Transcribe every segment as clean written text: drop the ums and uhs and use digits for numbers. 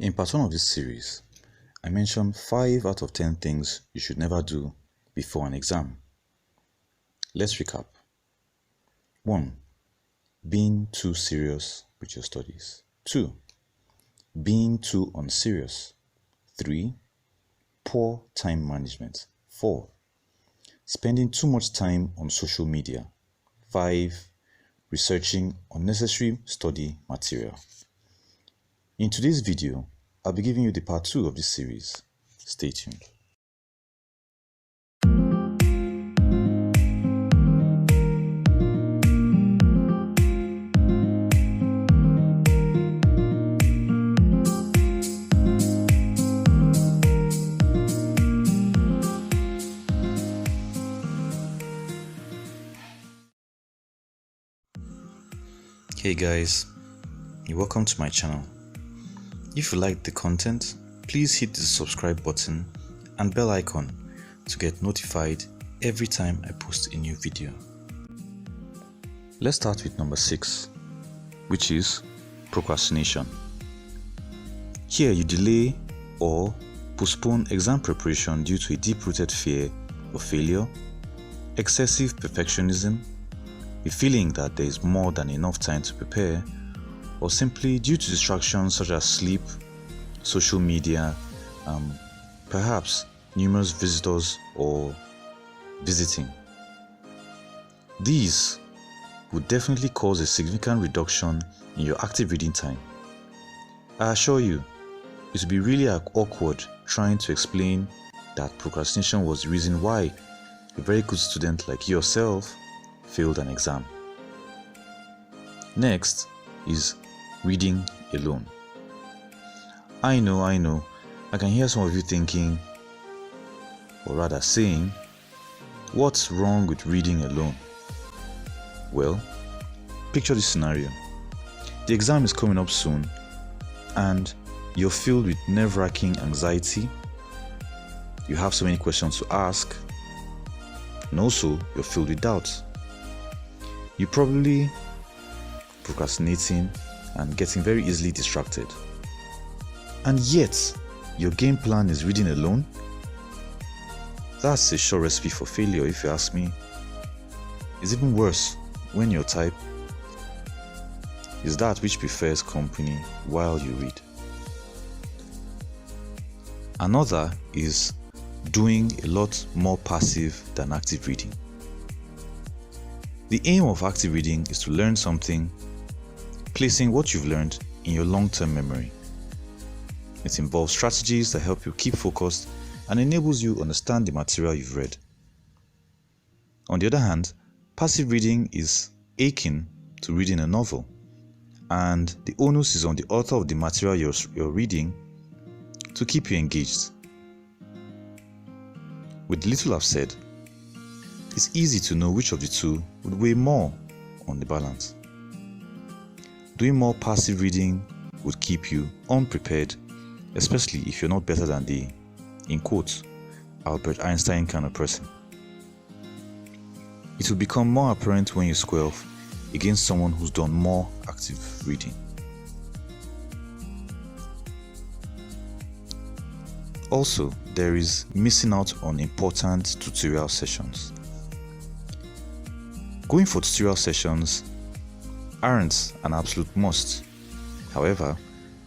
In part 1 of this series, I mentioned 5 out of 10 things you should never do before an exam. Let's recap. 1. Being too serious with your studies. 2. Being too unserious. 3. Poor time management. 4. Spending too much time on social media. 5. Researching unnecessary study material. In today's video, I'll be giving you the part 2 of this series. Stay tuned. Hey guys, welcome to my channel. If you like the content, please hit the subscribe button and bell icon to get notified every time I post a new video. Let's start with number 6, which is procrastination. Here you delay or postpone exam preparation due to a deep-rooted fear of failure, excessive perfectionism, a feeling that there is more than enough time to prepare, or simply due to distractions such as sleep, social media, perhaps numerous visitors or visiting. These would definitely cause a significant reduction in your active reading time. I assure you, it would be really awkward trying to explain that procrastination was the reason why a very good student like yourself failed an exam. Next is reading alone. I know, I can hear some of you thinking, or rather saying, what's wrong with reading alone? Well, picture this scenario. The exam is coming up soon and you're filled with nerve-wracking anxiety. You have so many questions to ask, and also you're filled with doubts. You're probably procrastinating and getting very easily distracted. And yet, your game plan is reading alone? That's a sure recipe for failure if you ask me. It's even worse when your type is that which prefers company while you read. Another is doing a lot more passive than active reading. The aim of active reading is to learn something, placing what you've learned in your long-term memory. It involves strategies that help you keep focused and enables you to understand the material you've read. On the other hand, passive reading is akin to reading a novel, and the onus is on the author of the material you're reading to keep you engaged. With little I've said, it's easy to know which of the two would weigh more on the balance. Doing more passive reading would keep you unprepared, especially if you're not better than the, in quotes, Albert Einstein kind of person. It will become more apparent when you square off against someone who's done more active reading. Also, there is missing out on important tutorial sessions. Going for tutorial sessions aren't an absolute must. However,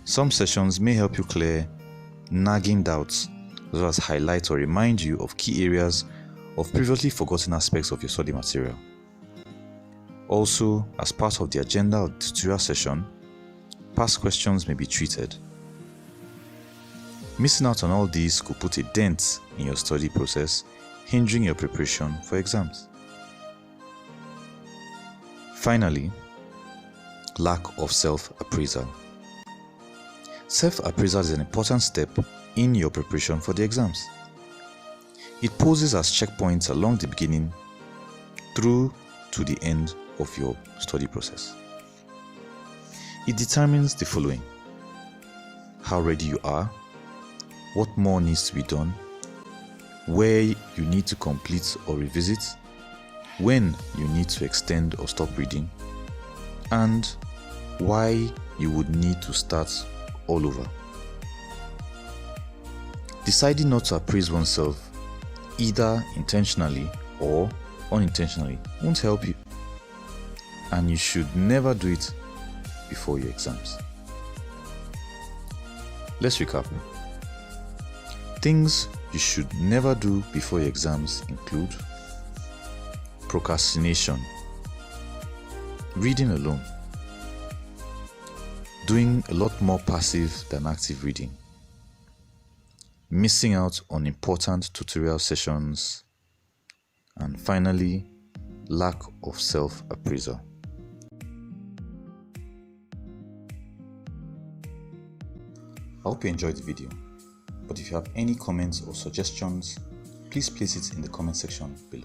some sessions may help you clear nagging doubts, as well as highlight or remind you of key areas of previously forgotten aspects of your study material. Also, as part of the agenda of the tutorial session, past questions may be treated. Missing out on all these could put a dent in your study process, hindering your preparation for exams. Finally, lack of self-appraisal. Self-appraisal is an important step in your preparation for the exams. It poses as checkpoints along the beginning through to the end of your study process. It determines the following: how ready you are, what more needs to be done, where you need to complete or revisit, when you need to extend or stop reading, and why you would need to start all over. Deciding not to appraise oneself, either intentionally or unintentionally, won't help you. And you should never do it before your exams. Let's recap. Things you should never do before your exams include procrastination, reading alone, doing a lot more passive than active reading, missing out on important tutorial sessions, and finally, lack of self-appraisal. I hope you enjoyed the video, but if you have any comments or suggestions, please place it in the comment section below.